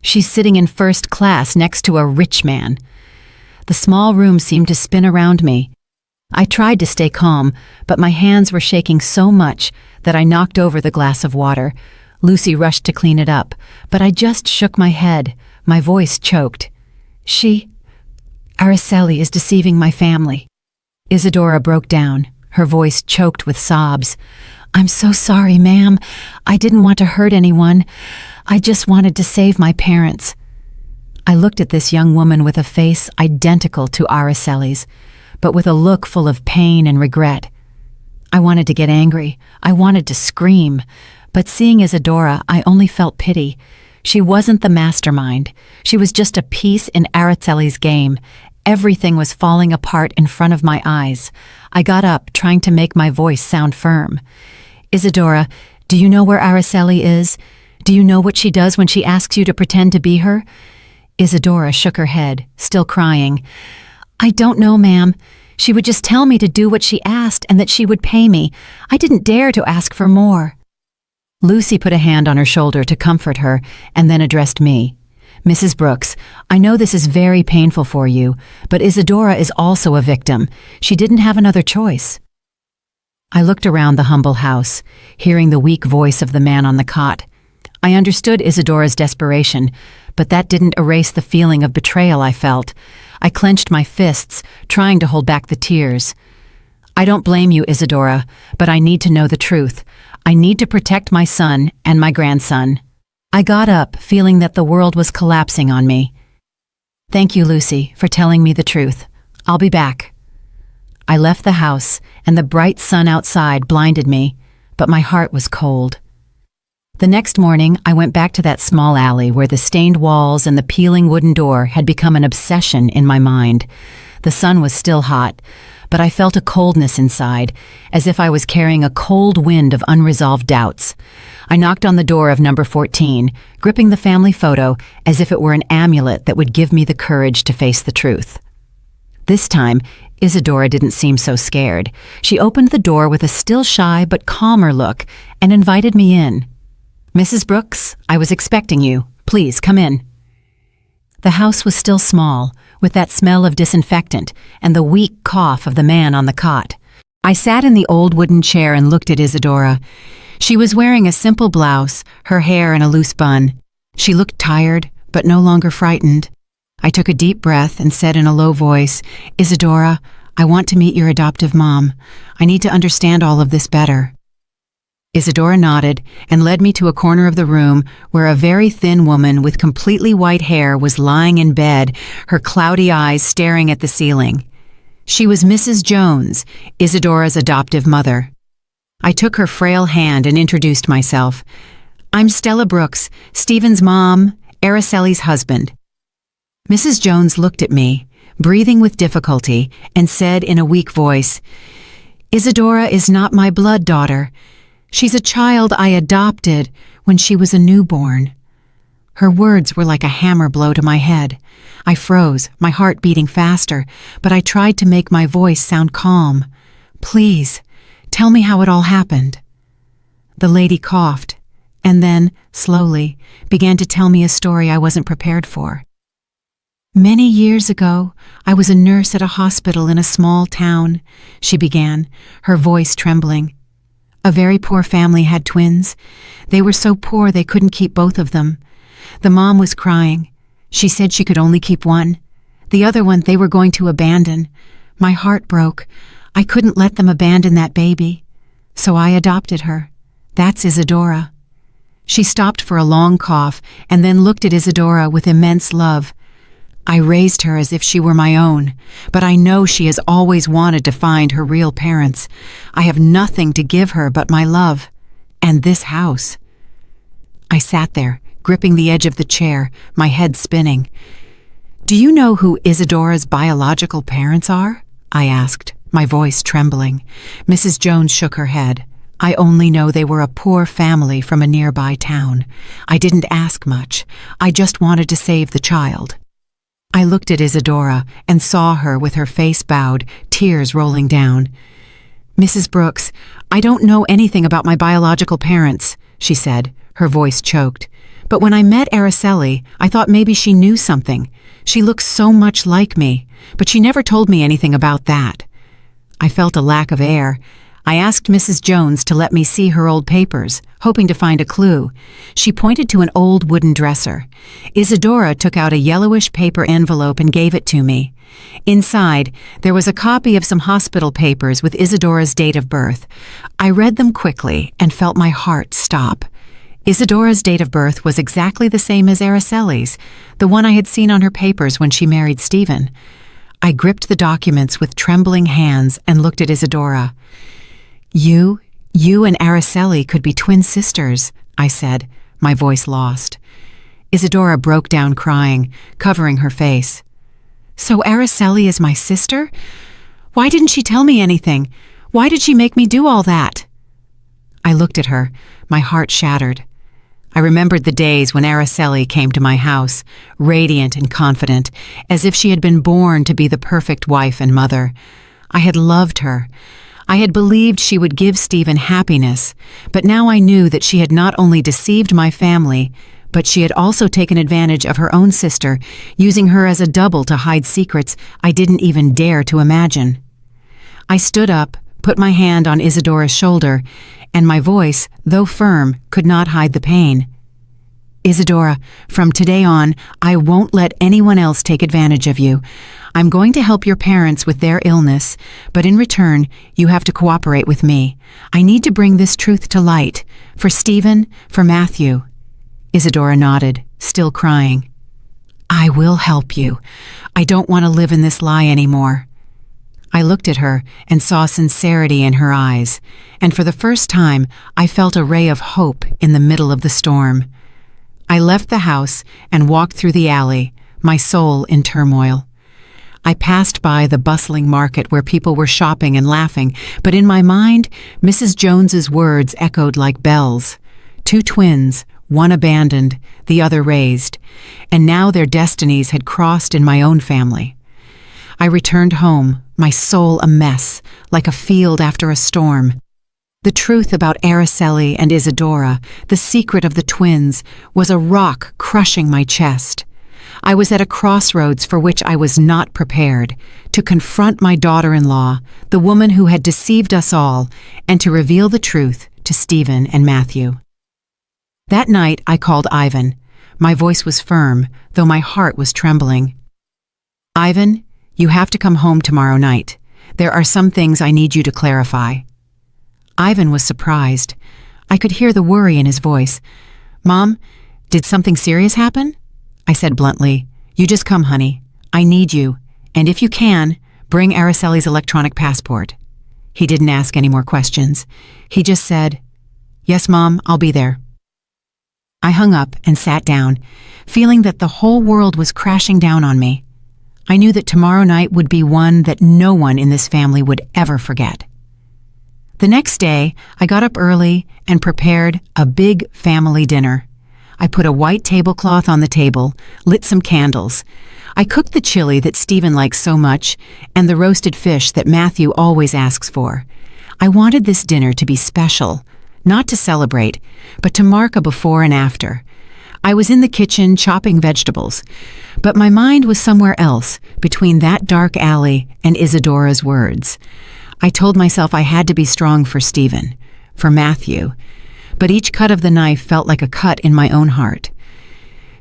She's sitting in first class next to a rich man. The small room seemed to spin around me. I tried to stay calm, but my hands were shaking so much that I knocked over the glass of water. Lucy rushed to clean it up, but I just shook my head. My voice choked. Araceli is deceiving my family." Isadora broke down, her voice choked with sobs. "I'm so sorry, ma'am. I didn't want to hurt anyone. I just wanted to save my parents." I looked at this young woman with a face identical to Araceli's, but with a look full of pain and regret. I wanted to get angry. I wanted to scream. But seeing Isadora, I only felt pity. She wasn't the mastermind. She was just a piece in Araceli's game. Everything was falling apart in front of my eyes. I got up, trying to make my voice sound firm. "Isadora, do you know where Araceli is? Do you know what she does when she asks you to pretend to be her?" Isadora shook her head, still crying. "I don't know, ma'am. She would just tell me to do what she asked and that she would pay me. I didn't dare to ask for more." Lucy put a hand on her shoulder to comfort her and then addressed me. "Mrs. Brooks, I know this is very painful for you, but Isadora is also a victim. She didn't have another choice." I looked around the humble house, hearing the weak voice of the man on the cot. I understood Isadora's desperation, but that didn't erase the feeling of betrayal I felt. I clenched my fists, trying to hold back the tears. "I don't blame you, Isadora, but I need to know the truth. I need to protect my son and my grandson." I got up, feeling that the world was collapsing on me. "Thank you, Lucy, for telling me the truth. I'll be back." I left the house, and the bright sun outside blinded me, but my heart was cold. The next morning, I went back to that small alley where the stained walls and the peeling wooden door had become an obsession in my mind. The sun was still hot, but I felt a coldness inside, as if I was carrying a cold wind of unresolved doubts. I knocked on the door of number 14, gripping the family photo as if it were an amulet that would give me the courage to face the truth. This time, Isadora didn't seem so scared. She opened the door with a still shy but calmer look and invited me in. "Mrs. Brooks, I was expecting you. Please, come in." The house was still small, with that smell of disinfectant and the weak cough of the man on the cot. I sat in the old wooden chair and looked at Isadora. She was wearing a simple blouse, her hair in a loose bun. She looked tired, but no longer frightened. I took a deep breath and said in a low voice, "Isadora, I want to meet your adoptive mom. I need to understand all of this better." Isadora nodded and led me to a corner of the room where a very thin woman with completely white hair was lying in bed, her cloudy eyes staring at the ceiling. She was Mrs. Jones, Isadora's adoptive mother. I took her frail hand and introduced myself. "I'm Stella Brooks, Stephen's mom, Araceli's husband." Mrs. Jones looked at me, breathing with difficulty, and said in a weak voice, "Isadora is not my blood daughter. She's a child I adopted when she was a newborn." Her words were like a hammer blow to my head. I froze, my heart beating faster, but I tried to make my voice sound calm. "Please, tell me how it all happened." The lady coughed, and then, slowly, began to tell me a story I wasn't prepared for. "Many years ago, I was a nurse at a hospital in a small town," she began, her voice trembling. "A very poor family had twins. They were so poor they couldn't keep both of them. The mom was crying. She said she could only keep one. The other one they were going to abandon. My heart broke. I couldn't let them abandon that baby. So I adopted her. That's Isadora." She stopped for a long cough and then looked at Isadora with immense love. "I raised her as if she were my own, but I know she has always wanted to find her real parents. I have nothing to give her but my love, and this house." I sat there, gripping the edge of the chair, my head spinning. "Do you know who Isadora's biological parents are?" I asked, my voice trembling. Mrs. Jones shook her head. "I only know they were a poor family from a nearby town. I didn't ask much. I just wanted to save the child." I looked at Isadora and saw her with her face bowed, tears rolling down. "Mrs. Brooks, I don't know anything about my biological parents," she said, her voice choked. "But when I met Araceli, I thought maybe she knew something. She looks so much like me, but she never told me anything about that." I felt a lack of air. I asked Mrs. Jones to let me see her old papers, hoping to find a clue. She pointed to an old wooden dresser. Isadora took out a yellowish paper envelope and gave it to me. Inside, there was a copy of some hospital papers with Isadora's date of birth. I read them quickly and felt my heart stop. Isadora's date of birth was exactly the same as Araceli's, the one I had seen on her papers when she married Stephen. I gripped the documents with trembling hands and looked at Isadora. You and Araceli could be twin sisters," I said, my voice lost. Isadora broke down crying, covering her face. "So Araceli is my sister? Why didn't she tell me anything? Why did she make me do all that?" I looked at her, my heart shattered. I remembered the days when Araceli came to my house, radiant and confident, as if she had been born to be the perfect wife and mother. I had loved her. I had believed she would give Stephen happiness, but now I knew that she had not only deceived my family, but she had also taken advantage of her own sister, using her as a double to hide secrets I didn't even dare to imagine. I stood up, put my hand on Isadora's shoulder, and my voice, though firm, could not hide the pain. Isadora, from today on, I won't let anyone else take advantage of you. I'm going to help your parents with their illness, but in return, you have to cooperate with me. I need to bring this truth to light, for Stephen, for Matthew. Isadora nodded, still crying. I will help you. I don't want to live in this lie anymore. I looked at her and saw sincerity in her eyes, and for the first time I felt a ray of hope in the middle of the storm. I left the house and walked through the alley, my soul in turmoil. I passed by the bustling market where people were shopping and laughing, but in my mind, Mrs. Jones's words echoed like bells. 2 twins, one abandoned, the other raised, and now their destinies had crossed in my own family. I returned home, my soul a mess, like a field after a storm. The truth about Araceli and Isadora, the secret of the twins, was a rock crushing my chest. I was at a crossroads for which I was not prepared, to confront my daughter-in-law, the woman who had deceived us all, and to reveal the truth to Stephen and Matthew. That night I called Ivan. My voice was firm, though my heart was trembling. Ivan, you have to come home tomorrow night. There are some things I need you to clarify. Ivan was surprised. I could hear the worry in his voice. Mom, did something serious happen? I said bluntly, you just come, honey. I need you, and if you can, bring Araceli's electronic passport. He didn't ask any more questions. He just said, yes, Mom, I'll be there. I hung up and sat down, feeling that the whole world was crashing down on me. I knew that tomorrow night would be one that no one in this family would ever forget. The next day, I got up early and prepared a big family dinner. I put a white tablecloth on the table, lit some candles. I cooked the chili that Stephen likes so much and the roasted fish that Matthew always asks for. I wanted this dinner to be special, not to celebrate, but to mark a before and after. I was in the kitchen chopping vegetables, but my mind was somewhere else, between that dark alley and Isadora's words. I told myself I had to be strong for Stephen, for Matthew, but each cut of the knife felt like a cut in my own heart.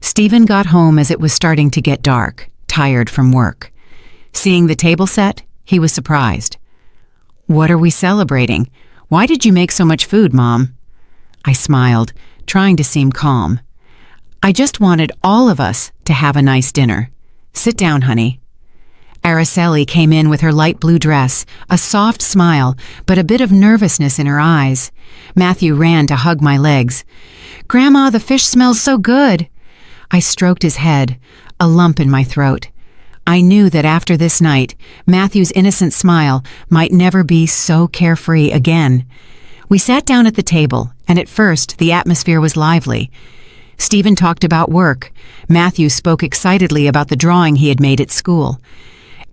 Stephen got home as it was starting to get dark, tired from work. Seeing the table set, he was surprised. What are we celebrating? Why did you make so much food, Mom? I smiled, trying to seem calm. I just wanted all of us to have a nice dinner. Sit down, honey. Araceli came in with her light blue dress, a soft smile, but a bit of nervousness in her eyes. Matthew ran to hug my legs. Grandma, the fish smells so good. I stroked his head, a lump in my throat. I knew that after this night, Matthew's innocent smile might never be so carefree again. We sat down at the table, and at first the atmosphere was lively. Stephen talked about work. Matthew spoke excitedly about the drawing he had made at school.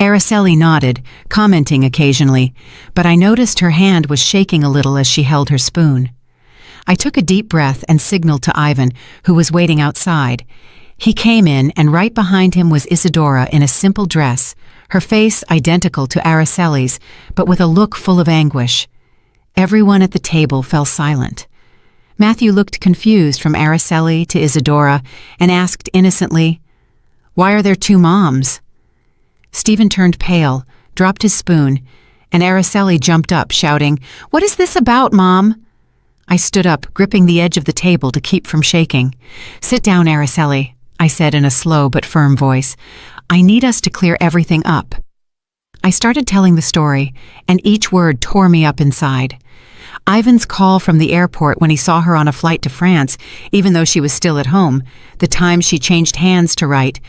Araceli nodded, commenting occasionally, but I noticed her hand was shaking a little as she held her spoon. I took a deep breath and signaled to Ivan, who was waiting outside. He came in, and right behind him was Isadora in a simple dress, her face identical to Araceli's, but with a look full of anguish. Everyone at the table fell silent. Matthew looked confused from Araceli to Isadora and asked innocently, "Why are there 2 moms?" Stephen turned pale, dropped his spoon, and Araceli jumped up, shouting, "What is this about, Mom?" I stood up, gripping the edge of the table to keep from shaking. "Sit down, Araceli," I said in a slow but firm voice. "I need us to clear everything up." I started telling the story, and each word tore me up inside. Ivan's call from the airport when he saw her on a flight to France, even though she was still at home, the time she changed hands to write,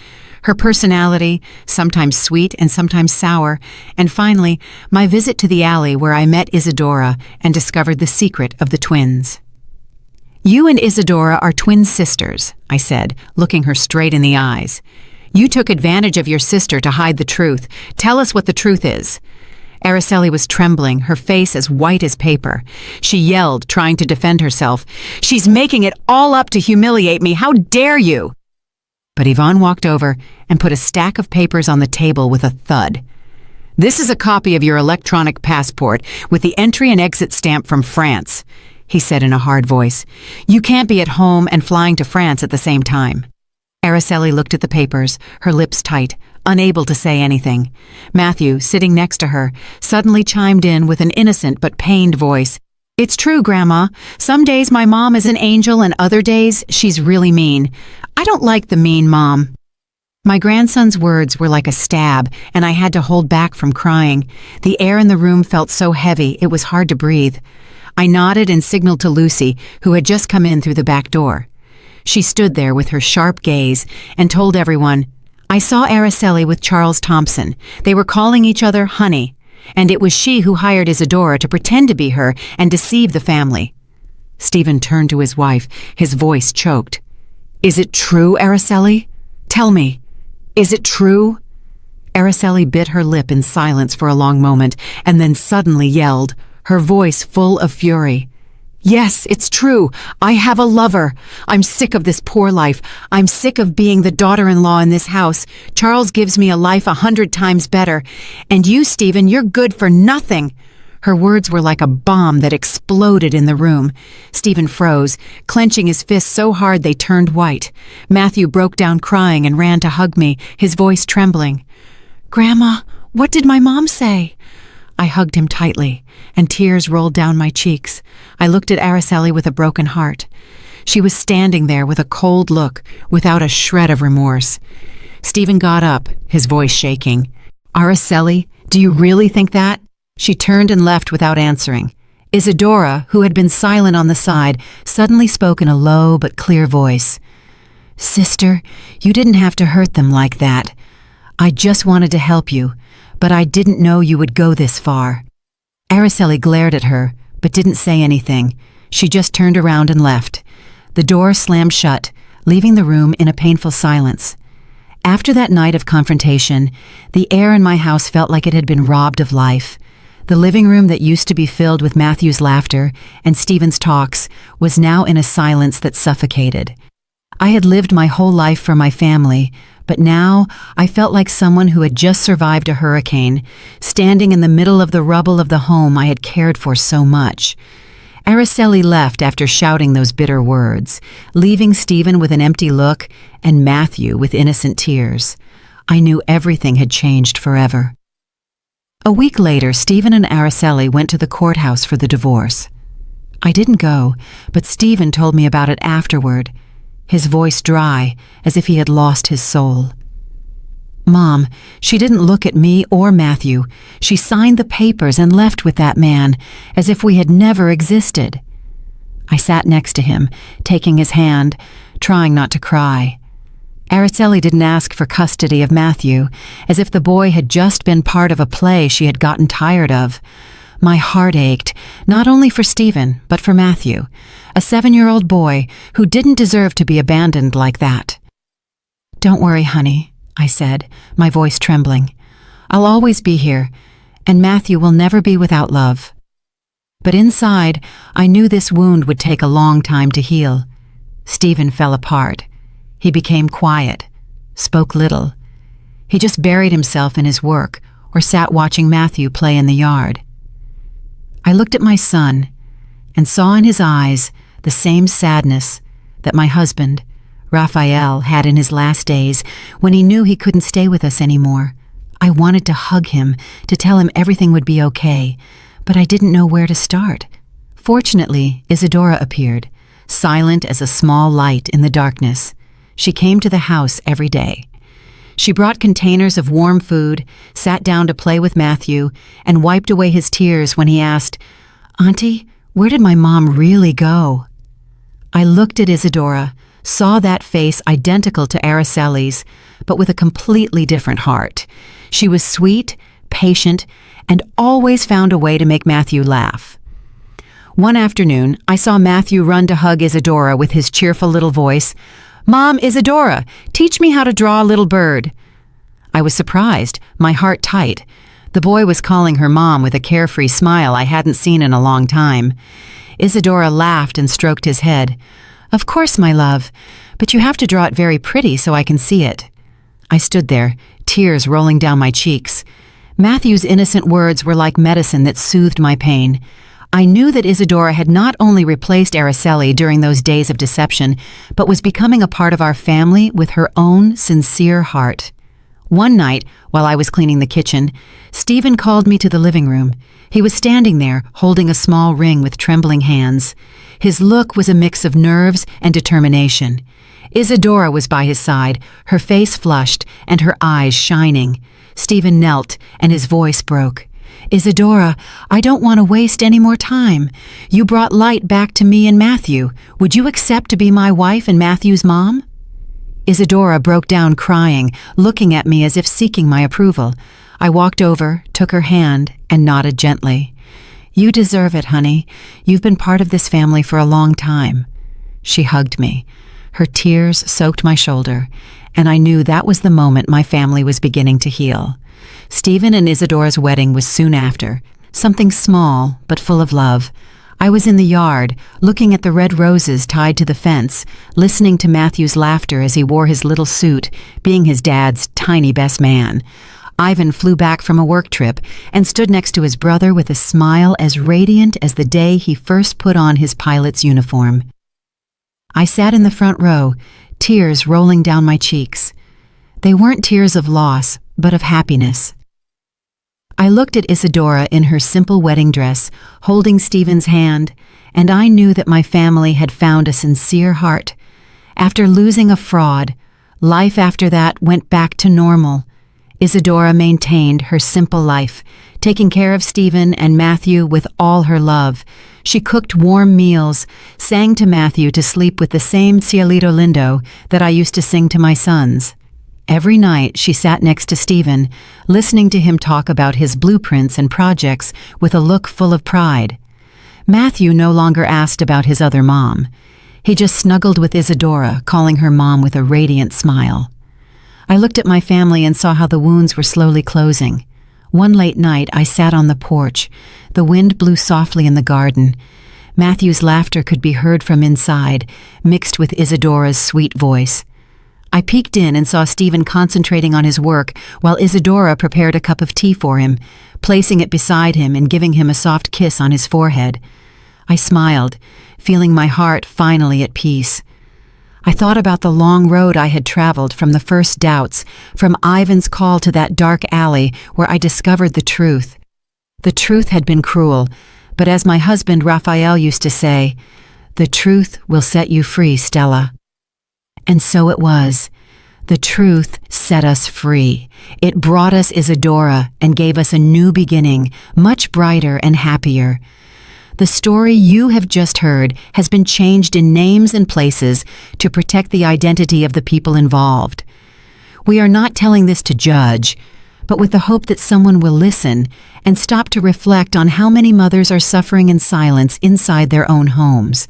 her personality, sometimes sweet and sometimes sour, and finally, my visit to the alley where I met Isadora and discovered the secret of the twins. You and Isadora are twin sisters, I said, looking her straight in the eyes. You took advantage of your sister to hide the truth. Tell us what the truth is. Araceli was trembling, her face as white as paper. She yelled, trying to defend herself. She's making it all up to humiliate me. How dare you? But Yvonne walked over and put a stack of papers on the table with a thud. This is a copy of your electronic passport with the entry and exit stamp from France, he said in a hard voice. You can't be at home and flying to France at the same time. Araceli looked at the papers, her lips tight, unable to say anything. Matthew, sitting next to her, suddenly chimed in with an innocent but pained voice. It's true, Grandma. Some days my mom is an angel and other days she's really mean. I don't like the mean mom. My grandson's words were like a stab, and I had to hold back from crying. The air in the room felt so heavy it was hard to breathe. I nodded and signaled to Lucy, who had just come in through the back door. She stood there with her sharp gaze and told everyone, I saw Araceli with Charles Thompson. They were calling each other honey, and it was she who hired Isadora to pretend to be her and deceive the family. Stephen turned to his wife, his voice choked. Is it true, Araceli? Tell me. Is it true? Araceli bit her lip in silence for a long moment and then suddenly yelled, her voice full of fury. Yes, it's true. I have a lover. I'm sick of this poor life. I'm sick of being the daughter-in-law in this house. Charles gives me a life 100 times better. And you, Stephen, you're good for nothing. Her words were like a bomb that exploded in the room. Stephen froze, clenching his fists so hard they turned white. Matthew broke down crying and ran to hug me, his voice trembling. Grandma, what did my mom say? I hugged him tightly, and tears rolled down my cheeks. I looked at Araceli with a broken heart. She was standing there with a cold look, without a shred of remorse. Stephen got up, his voice shaking. Araceli, do you really think that? She turned and left without answering. Isadora, who had been silent on the side, suddenly spoke in a low but clear voice. Sister, you didn't have to hurt them like that. I just wanted to help you, but I didn't know you would go this far. Araceli glared at her, but didn't say anything. She just turned around and left. The door slammed shut, leaving the room in a painful silence. After that night of confrontation, the air in my house felt like it had been robbed of life. The living room that used to be filled with Matthew's laughter and Stephen's talks was now in a silence that suffocated. I had lived my whole life for my family, but now I felt like someone who had just survived a hurricane, standing in the middle of the rubble of the home I had cared for so much. Araceli left after shouting those bitter words, leaving Stephen with an empty look and Matthew with innocent tears. I knew everything had changed forever. A week later, Stephen and Araceli went to the courthouse for the divorce. I didn't go, but Stephen told me about it afterward, his voice dry, as if he had lost his soul. Mom, she didn't look at me or Matthew. She signed the papers and left with that man, as if we had never existed. I sat next to him, taking his hand, trying not to cry. Araceli didn't ask for custody of Matthew, as if the boy had just been part of a play she had gotten tired of. My heart ached, not only for Stephen, but for Matthew, a 7-year-old boy who didn't deserve to be abandoned like that. Don't worry, honey, I said, my voice trembling. I'll always be here, and Matthew will never be without love. But inside, I knew this wound would take a long time to heal. Stephen fell apart. He became quiet, spoke little. He just buried himself in his work or sat watching Matthew play in the yard. I looked at my son and saw in his eyes the same sadness that my husband, Raphael, had in his last days when he knew he couldn't stay with us anymore. I wanted to hug him, to tell him everything would be okay, but I didn't know where to start. Fortunately, Isadora appeared, silent as a small light in the darkness. She came to the house every day. She brought containers of warm food, sat down to play with Matthew, and wiped away his tears when he asked, Auntie, where did my mom really go? I looked at Isadora, saw that face identical to Araceli's, but with a completely different heart. She was sweet, patient, and always found a way to make Matthew laugh. One afternoon, I saw Matthew run to hug Isadora with his cheerful little voice. "Mom, Isadora, teach me how to draw a little bird." I was surprised, my heart tight. The boy was calling her mom with a carefree smile I hadn't seen in a long time. Isadora laughed and stroked his head. "Of course, my love, but you have to draw it very pretty so I can see it." I stood there, tears rolling down my cheeks. Matthew's innocent words were like medicine that soothed my pain. I knew that Isadora had not only replaced Araceli during those days of deception, but was becoming a part of our family with her own sincere heart. One night, while I was cleaning the kitchen, Stephen called me to the living room. He was standing there, holding a small ring with trembling hands. His look was a mix of nerves and determination. Isadora was by his side, her face flushed and her eyes shining. Stephen knelt, and his voice broke. "Isadora, I don't want to waste any more time. You brought light back to me and Matthew. Would you accept to be my wife and Matthew's mom?" Isadora broke down crying, looking at me as if seeking my approval. I walked over, took her hand, and nodded gently. "You deserve it, honey. You've been part of this family for a long time." She hugged me. Her tears soaked my shoulder, and I knew that was the moment my family was beginning to heal. Stephen and Isadora's wedding was soon after, something small but full of love. I was in the yard, looking at the red roses tied to the fence, listening to Matthew's laughter as he wore his little suit, being his dad's tiny best man. Ivan flew back from a work trip and stood next to his brother with a smile as radiant as the day he first put on his pilot's uniform. I sat in the front row, tears rolling down my cheeks. They weren't tears of loss, but of happiness. I looked at Isadora in her simple wedding dress, holding Stephen's hand, and I knew that my family had found a sincere heart. After losing a fraud, life after that went back to normal. Isadora maintained her simple life, taking care of Stephen and Matthew with all her love. She cooked warm meals, sang to Matthew to sleep with the same Cielito Lindo that I used to sing to my sons. Every night she sat next to Stephen, listening to him talk about his blueprints and projects with a look full of pride. Matthew no longer asked about his other mom. He just snuggled with Isadora, calling her mom with a radiant smile. I looked at my family and saw how the wounds were slowly closing. One late night I sat on the porch. The wind blew softly in the garden. Matthew's laughter could be heard from inside, mixed with Isadora's sweet voice. I peeked in and saw Stephen concentrating on his work while Isadora prepared a cup of tea for him, placing it beside him and giving him a soft kiss on his forehead. I smiled, feeling my heart finally at peace. I thought about the long road I had traveled from the first doubts, from Ivan's call to that dark alley where I discovered the truth. The truth had been cruel, but as my husband Raphael used to say, "The truth will set you free, Stella." And so it was. The truth set us free. It brought us Isadora and gave us a new beginning, much brighter and happier. The story you have just heard has been changed in names and places to protect the identity of the people involved. We are not telling this to judge, but with the hope that someone will listen and stop to reflect on how many mothers are suffering in silence inside their own homes.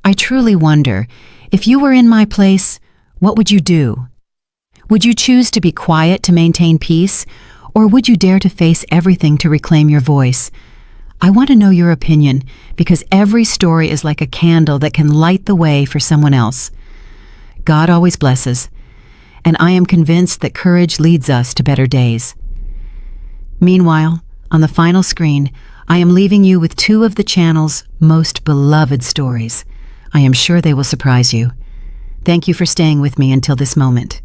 I truly wonder, if you were in my place, what would you do? Would you choose to be quiet to maintain peace, or would you dare to face everything to reclaim your voice? I want to know your opinion, because every story is like a candle that can light the way for someone else. God always blesses, and I am convinced that courage leads us to better days. Meanwhile, on the final screen, I am leaving you with two of the channel's most beloved stories. I am sure they will surprise you. Thank you for staying with me until this moment.